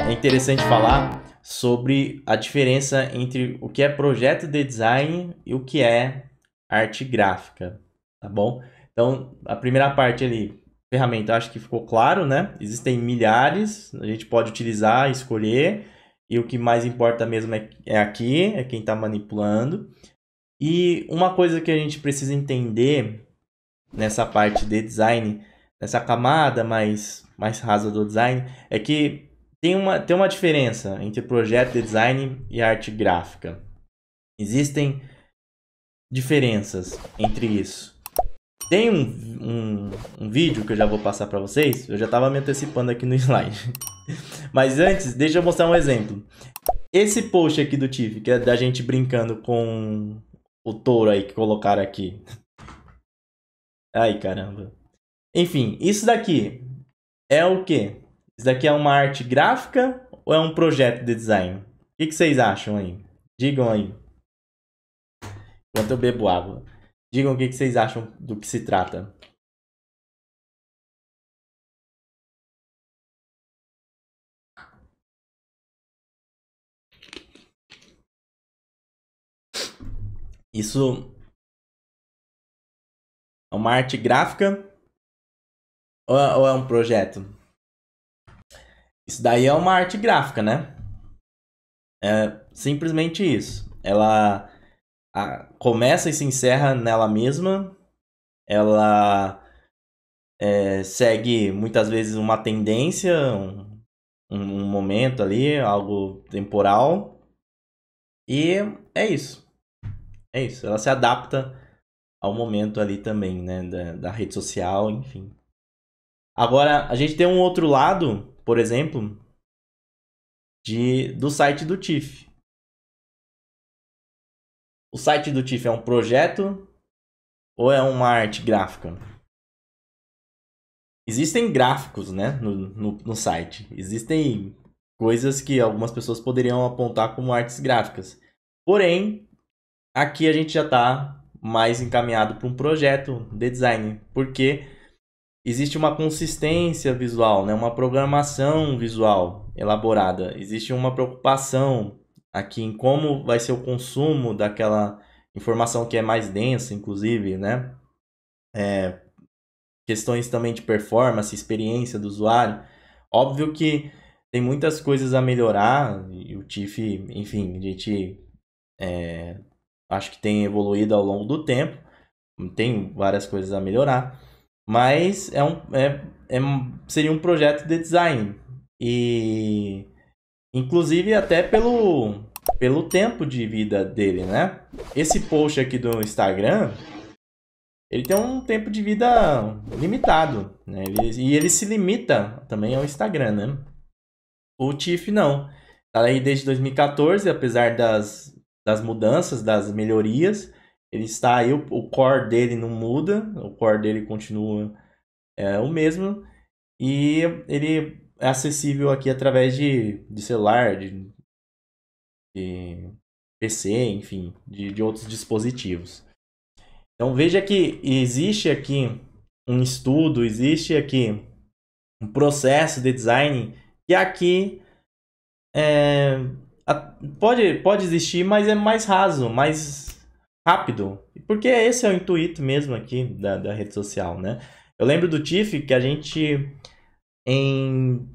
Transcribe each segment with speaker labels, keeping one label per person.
Speaker 1: é interessante falar sobre a diferença entre o que é projeto de design e o que é arte gráfica, tá bom? Então, a primeira parte ali, ferramenta, acho que ficou claro, né? Existem milhares, a gente pode utilizar, escolher, e o que mais importa mesmo é aqui, é quem está manipulando. E uma coisa que a gente precisa entender nessa parte de design, nessa camada mais rasa do design, é que tem uma diferença entre projeto de design e arte gráfica. Existem diferenças entre isso. Tem um vídeo que eu já vou passar para vocês, eu já estava me antecipando aqui no slide. Mas antes, deixa eu mostrar um exemplo. Esse post aqui do Tiff, que é da gente brincando com o touro aí que colocaram aqui. Ai, caramba. Enfim, isso daqui é o quê? Isso daqui é uma arte gráfica ou é um projeto de design? O que vocês acham aí? Digam aí. Enquanto eu bebo água. Digam o que vocês acham do que se trata. Isso é uma arte gráfica ou é um projeto? Isso daí é uma arte gráfica, né? É simplesmente isso. Ela começa e se encerra nela mesma. Ela segue muitas vezes uma tendência, um momento ali, algo temporal. E é isso. É isso. Ela se adapta ao momento ali também, né? Da rede social, enfim. Agora, a gente tem um outro lado, por exemplo, do site do TIFF. O site do TIFF é um projeto ou é uma arte gráfica? Existem gráficos, né, no site. Existem coisas que algumas pessoas poderiam apontar como artes gráficas. Porém, aqui a gente já está mais encaminhado para um projeto de design, porque existe uma consistência visual, né, uma programação visual elaborada. Existe uma preocupação aqui em como vai ser o consumo daquela informação que é mais densa, inclusive, né? Questões também de performance, experiência do usuário. Óbvio que tem muitas coisas a melhorar e o TIFF, enfim, a gente acho que tem evoluído ao longo do tempo, tem várias coisas a melhorar, mas seria um projeto de design e inclusive até pelo tempo de vida dele, né? Esse post aqui do Instagram, ele tem um tempo de vida limitado, né? Ele se limita também ao Instagram, né? O TIFF não. Tá aí desde 2014, apesar das mudanças, das melhorias. Ele está aí, o core dele não muda, o core dele continua o mesmo. E ele é acessível aqui através de celular, de PC, enfim, de outros dispositivos. Então veja que existe aqui um estudo, existe aqui um processo de design que aqui pode existir, mas é mais raso, mais rápido. Porque esse é o intuito mesmo aqui da rede social, né? Eu lembro do TIFF que a gente, em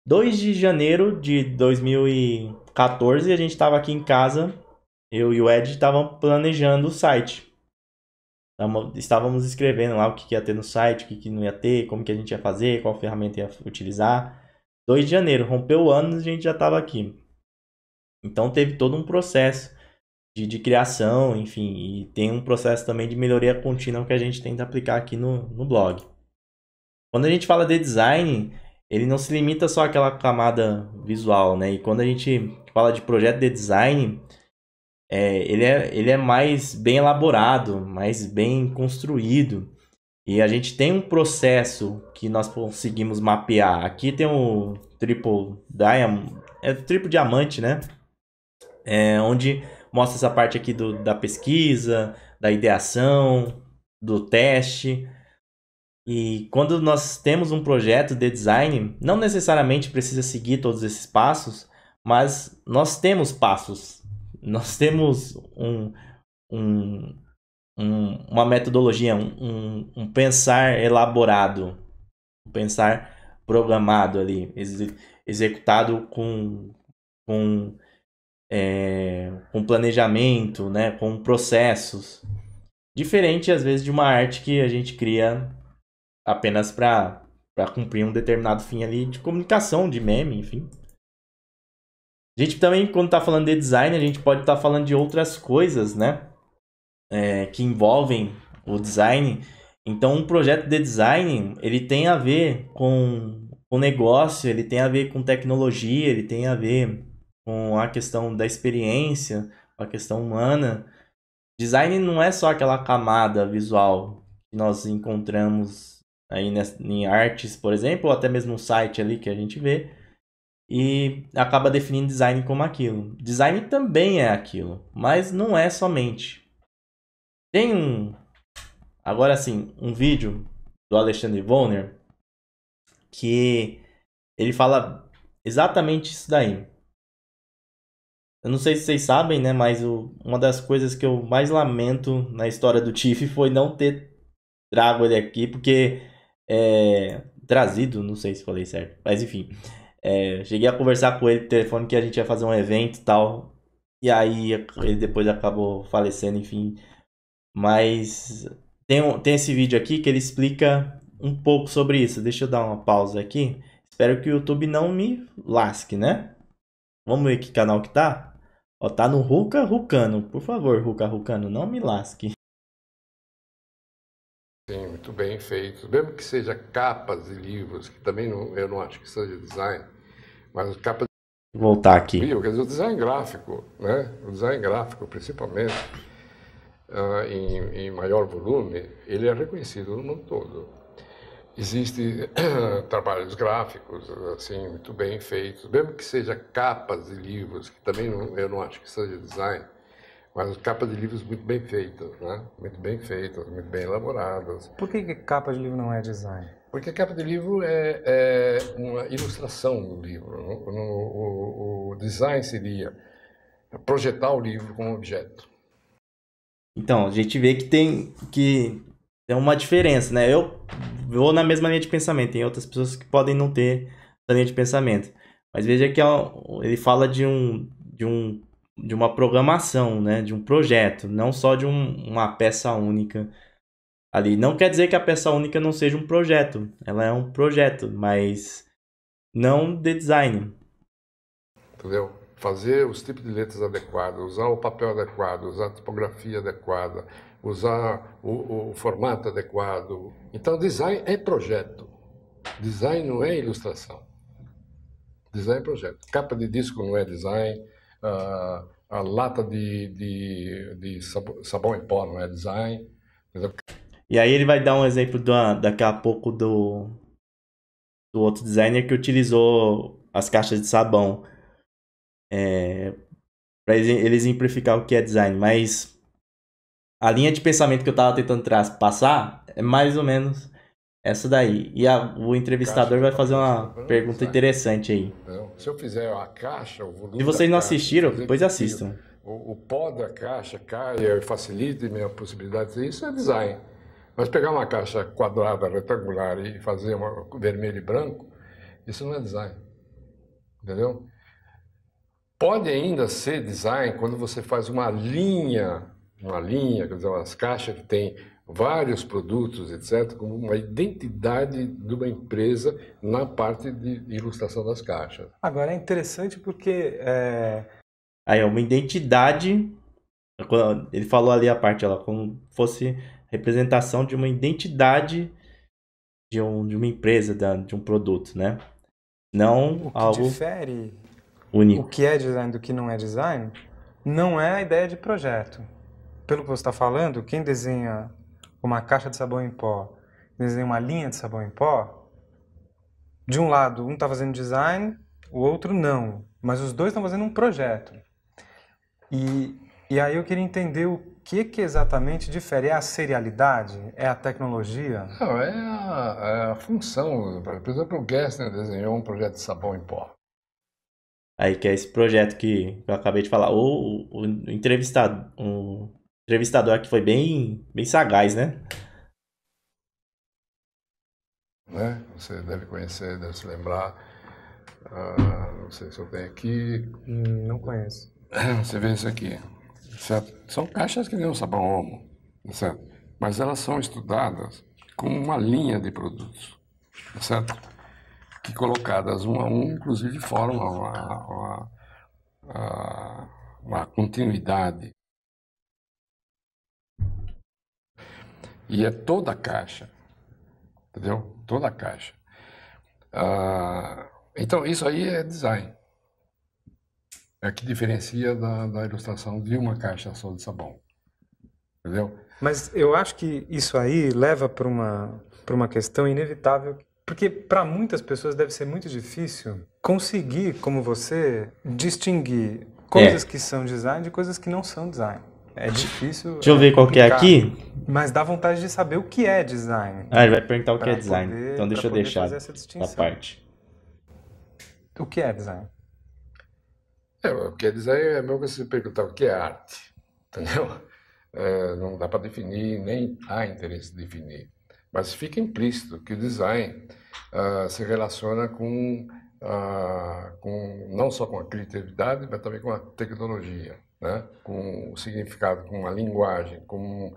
Speaker 1: 2 de janeiro de 2014, a gente estava aqui em casa, eu e o Ed estavam planejando o site. Estávamos escrevendo lá o que ia ter no site, o que não ia ter, como que a gente ia fazer, qual ferramenta ia utilizar. 2 de janeiro, rompeu o ano, a gente já estava aqui. Então teve todo um processo de criação, enfim, e tem um processo também de melhoria contínua que a gente tenta aplicar aqui no blog. Quando a gente fala de design, ele não se limita só àquela camada visual, né? E quando a gente fala de projeto de design, ele é mais bem elaborado, mais bem construído. E a gente tem um processo que nós conseguimos mapear. Aqui tem o triplo diamante, né? Onde mostra essa parte aqui da pesquisa, da ideação, do teste. E quando nós temos um projeto de design, não necessariamente precisa seguir todos esses passos, mas nós temos passos. Nós temos um, uma metodologia, um pensar elaborado, um pensar programado ali, executado com, com planejamento, né, com processos. Diferente, às vezes, de uma arte que a gente cria apenas para cumprir um determinado fim ali de comunicação, de meme, enfim. A gente também, quando está falando de design, a gente pode estar falando de outras coisas, né? Que envolvem o design. Então, um projeto de design, ele tem a ver com negócio, ele tem a ver com tecnologia, ele tem a ver com a questão da experiência, a questão humana. Design não é só aquela camada visual que nós encontramos aí em artes, por exemplo, ou até mesmo um site ali que a gente vê e acaba definindo design como aquilo. Design também é aquilo, mas não é somente. Tem agora sim, um vídeo do Alexandre Bonner que ele fala exatamente isso daí. Eu não sei se vocês sabem, né, mas uma das coisas que eu mais lamento na história do Tiff foi não ter trago ele aqui, porque trazido, não sei se falei certo, mas enfim. Cheguei a conversar com ele no telefone que a gente ia fazer um evento e tal. E aí ele depois acabou falecendo, enfim. Mas tem esse vídeo aqui que ele explica um pouco sobre isso. Deixa eu dar uma pausa aqui. Espero que o YouTube não me lasque, né? Vamos ver que canal que tá. Ó, tá no Ruka Rucano. Por favor, Ruka Rucano, não me lasque.
Speaker 2: Sim, muito bem feito. Mesmo que seja capas de livros, que também eu não acho que seja design, mas capas
Speaker 1: Vou voltar
Speaker 2: de
Speaker 1: aqui.
Speaker 2: livro, quer dizer, o design gráfico, né? O design gráfico, principalmente, em maior volume, ele é reconhecido no mundo todo. Existem trabalhos gráficos, assim, muito bem feitos, mesmo que seja capas de livros, que também eu não acho que seja design, mas capas de livros muito bem feitas, né? Muito bem feitas, muito bem elaboradas.
Speaker 3: Por que capa de livro não é design?
Speaker 2: Porque a capa de livro é uma ilustração do livro. O design seria projetar o livro como objeto.
Speaker 1: Então, a gente vê que tem uma diferença, né? Eu vou na mesma linha de pensamento. Tem outras pessoas que podem não ter essa linha de pensamento. Mas veja que ele fala de uma programação, né? De um projeto, não só de uma peça única ali. Não quer dizer que a peça única não seja um projeto. Ela é um projeto, mas não de design.
Speaker 2: Entendeu? Fazer os tipos de letras adequados, usar o papel adequado, usar a tipografia adequada, usar o formato adequado. Então, design é projeto. Design não é ilustração. Design é projeto. Capa de disco não é design. A lata de sabão em pó não é design. Entendeu?
Speaker 1: E aí ele vai dar um exemplo daqui a pouco do outro designer que utilizou as caixas de sabão para ele exemplificar o que é design. Mas a linha de pensamento que eu estava tentando passar é mais ou menos essa daí. E o entrevistador vai fazer uma pergunta interessante aí.
Speaker 2: Se eu fizer a caixa, o volume
Speaker 1: Se vocês não
Speaker 2: da caixa,
Speaker 1: assistiram, depois assistam.
Speaker 2: O pó da caixa caia e facilite minha possibilidade de fazer isso, é design. Mas pegar uma caixa quadrada, retangular e fazer uma vermelho e branco, isso não é design. Entendeu? Pode ainda ser design quando você faz uma linha, quer dizer, umas caixas que tem vários produtos, etc., como uma identidade de uma empresa na parte de ilustração das caixas.
Speaker 3: Agora é interessante porque
Speaker 1: Aí é uma identidade. Ele falou ali a parte, ela como fosse representação de uma identidade de uma empresa, de um produto, né? Não
Speaker 3: o que
Speaker 1: algo
Speaker 3: difere
Speaker 1: único.
Speaker 3: o que é design do que não é design não é a ideia de projeto. Pelo que você está falando, quem desenha uma caixa de sabão em pó, desenha uma linha de sabão em pó, de um lado um está fazendo design, o outro não, mas os dois estão fazendo um projeto. E aí eu queria entender que exatamente difere? É a serialidade? É a tecnologia?
Speaker 2: Não, é a função. Por exemplo, o Gessner desenhou um projeto de sabão em pó.
Speaker 1: Aí que é esse projeto que eu acabei de falar. O entrevistador aqui foi bem sagaz, né?
Speaker 2: Né? Você deve conhecer, deve se lembrar. Não sei se eu tenho aqui.
Speaker 3: Não conheço.
Speaker 2: Você vê isso aqui, certo? São caixas que nem um sabão Omo, certo? Mas elas são estudadas com uma linha de produtos, certo? Que colocadas um a um, inclusive, formam uma continuidade. E é toda a caixa, entendeu? Toda a caixa. Então, isso aí é design. É o que diferencia da ilustração de uma caixa só de sabão. Entendeu?
Speaker 3: Mas eu acho que isso aí leva para uma questão inevitável, porque para muitas pessoas deve ser muito difícil conseguir, como você, distinguir coisas que são design de coisas que não são design. É difícil.
Speaker 1: Deixa eu ver qual que é aqui.
Speaker 3: Mas dá vontade de saber o que é design.
Speaker 1: Ele vai perguntar o que é design. Então deixa eu deixar essa parte.
Speaker 3: O que é design?
Speaker 2: O que é design é mesmo que você perguntar o que é arte, entendeu? Não dá para definir, nem há interesse de definir. Mas fica implícito que o design se relaciona com não só com a criatividade, mas também com a tecnologia, né? Com o significado, com a linguagem, com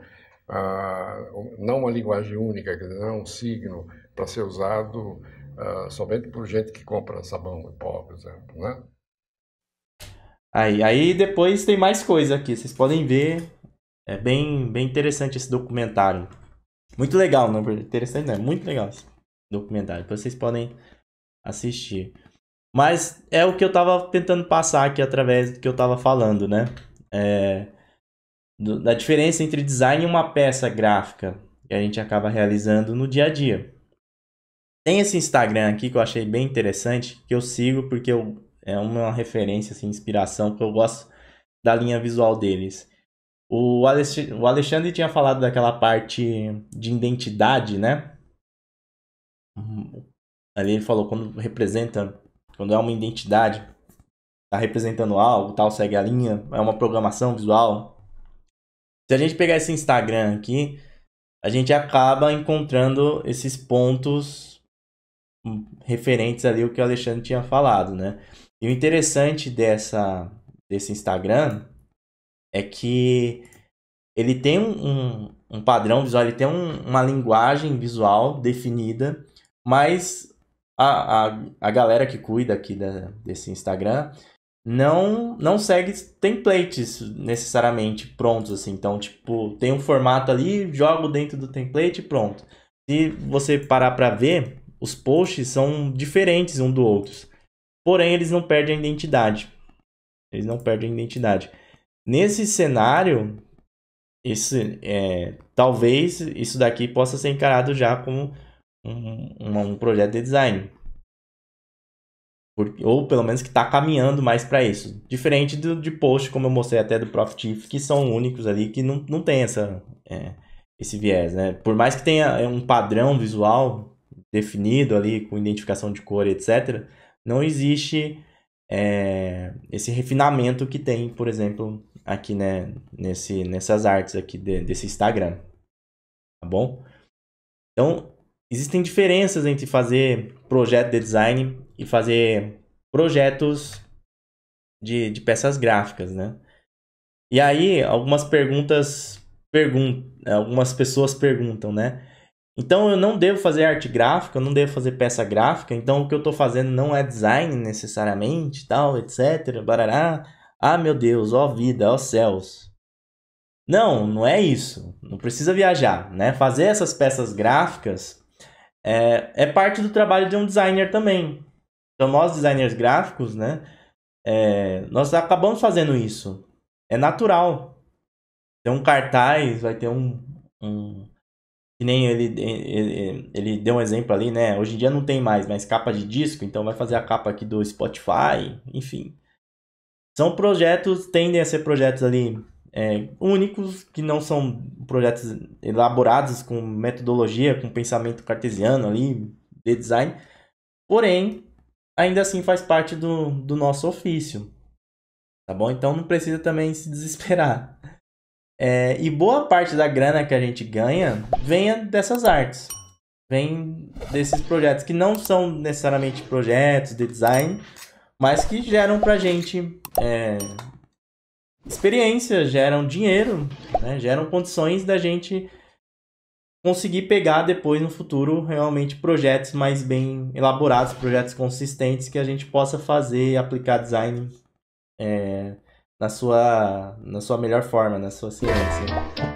Speaker 2: não uma linguagem única, quer dizer, não é um signo para ser usado somente por gente que compra sabão em pó, por exemplo, né?
Speaker 1: Aí depois tem mais coisa aqui, vocês podem ver. É bem interessante esse documentário. Muito legal, não? Interessante, não é? Muito legal esse documentário. Depois vocês podem assistir. Mas é o que eu tava tentando passar aqui através do que eu tava falando, né? Da diferença entre design e uma peça gráfica que a gente acaba realizando no dia a dia. Tem esse Instagram aqui que eu achei bem interessante, que eu sigo porque é uma referência, assim, inspiração, porque eu gosto da linha visual deles. O Alexandre tinha falado daquela parte de identidade, né? Ali ele falou quando é uma identidade, tá representando algo, tal, segue a linha, é uma programação visual. Se a gente pegar esse Instagram aqui, a gente acaba encontrando esses pontos referentes ali ao que o Alexandre tinha falado, né? E o interessante desse Instagram é que ele tem um padrão visual, ele tem uma linguagem visual definida, mas a galera que cuida aqui desse Instagram não segue templates necessariamente prontos, assim. Então, tipo, tem um formato ali, jogo dentro do template e pronto. Se você parar para ver, os posts são diferentes um do outro. Porém, eles não perdem a identidade. Nesse cenário, talvez isso daqui possa ser encarado já como um projeto de design. Ou pelo menos que está caminhando mais para isso. Diferente de post, como eu mostrei até do Prof. Tiff, que são únicos ali, que não tem esse viés, né? Por mais que tenha um padrão visual definido ali, com identificação de cor, etc., não existe esse refinamento que tem, por exemplo, aqui, né, nessas artes aqui desse Instagram. Tá bom? Então, existem diferenças entre fazer projeto de design e fazer projetos de peças gráficas, né? E aí, algumas pessoas perguntam, né? Então, eu não devo fazer arte gráfica, eu não devo fazer peça gráfica, então o que eu estou fazendo não é design necessariamente, tal, etc, barará. Ah, meu Deus, ó vida, ó céus. Não é isso. Não precisa viajar, né? Fazer essas peças gráficas é parte do trabalho de um designer também. Então, nós designers gráficos, né? Nós acabamos fazendo isso. É natural. Tem um cartaz, vai ter que nem ele deu um exemplo ali, né? Hoje em dia não tem mais capa de disco, então vai fazer a capa aqui do Spotify, enfim. Tendem a ser projetos ali únicos, que não são projetos elaborados com metodologia, com pensamento cartesiano ali, de design, porém, ainda assim faz parte do nosso ofício, tá bom? Então não precisa também se desesperar. E boa parte da grana que a gente ganha vem dessas artes, vem desses projetos que não são necessariamente projetos de design, mas que geram pra gente experiência, geram dinheiro, né? Geram condições da gente conseguir pegar depois no futuro realmente projetos mais bem elaborados, projetos consistentes que a gente possa fazer e aplicar design na sua melhor forma, na sua ciência.